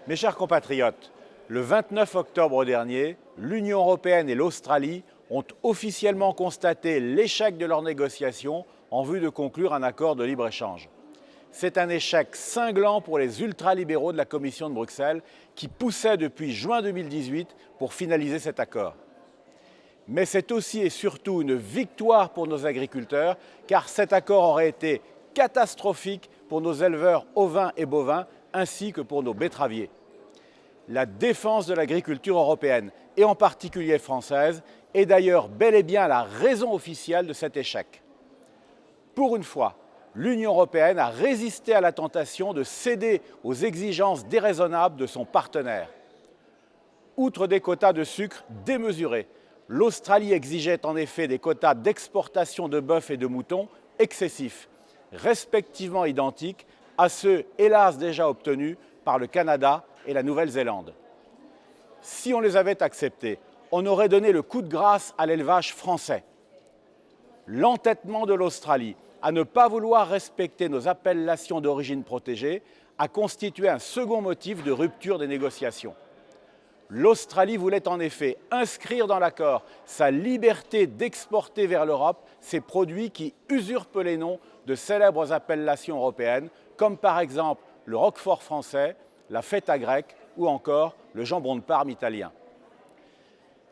Mes chers compatriotes, le 29 octobre dernier, l'Union européenne et l'Australie ont officiellement constaté l'échec de leurs négociations en vue de conclure un accord de libre-échange. C'est un échec cinglant pour les ultralibéraux de la Commission de Bruxelles qui poussaient depuis juin 2018 pour finaliser cet accord. Mais c'est aussi et surtout une victoire pour nos agriculteurs car cet accord aurait été catastrophique pour nos éleveurs ovins et bovins ainsi que pour nos betteraviers. La défense de l'agriculture européenne, et en particulier française, est d'ailleurs bel et bien la raison officielle de cet échec. Pour une fois, l'Union européenne a résisté à la tentation de céder aux exigences déraisonnables de son partenaire. Outre des quotas de sucre démesurés, l'Australie exigeait en effet des quotas d'exportation de bœuf et de mouton excessifs, respectivement identiques à ceux, hélas déjà obtenus, par le Canada et la Nouvelle-Zélande. Si on les avait acceptés, on aurait donné le coup de grâce à l'élevage français. L'entêtement de l'Australie à ne pas vouloir respecter nos appellations d'origine protégée a constitué un second motif de rupture des négociations. L'Australie voulait en effet inscrire dans l'accord sa liberté d'exporter vers l'Europe ces produits qui usurpent les noms de célèbres appellations européennes, comme par exemple le roquefort français, la feta grecque ou encore le jambon de Parme italien.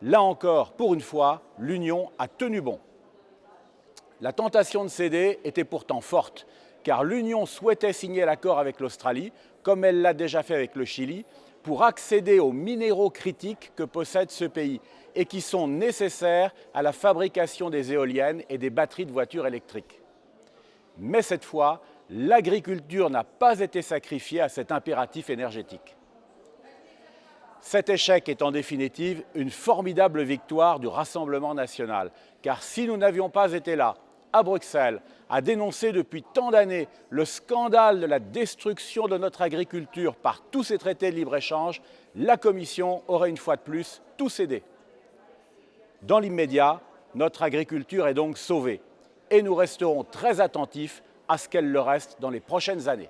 Là encore, pour une fois, l'Union a tenu bon. La tentation de céder était pourtant forte, car l'Union souhaitait signer l'accord avec l'Australie, comme elle l'a déjà fait avec le Chili, pour accéder aux minéraux critiques que possède ce pays et qui sont nécessaires à la fabrication des éoliennes et des batteries de voitures électriques. Mais cette fois, l'agriculture n'a pas été sacrifiée à cet impératif énergétique. Cet échec est en définitive une formidable victoire du Rassemblement national, car si nous n'avions pas été là, à Bruxelles, à dénoncer depuis tant d'années le scandale de la destruction de notre agriculture par tous ces traités de libre-échange, la Commission aurait une fois de plus tout cédé. Dans l'immédiat, notre agriculture est donc sauvée et nous resterons très attentifs à ce qu'elle le reste dans les prochaines années.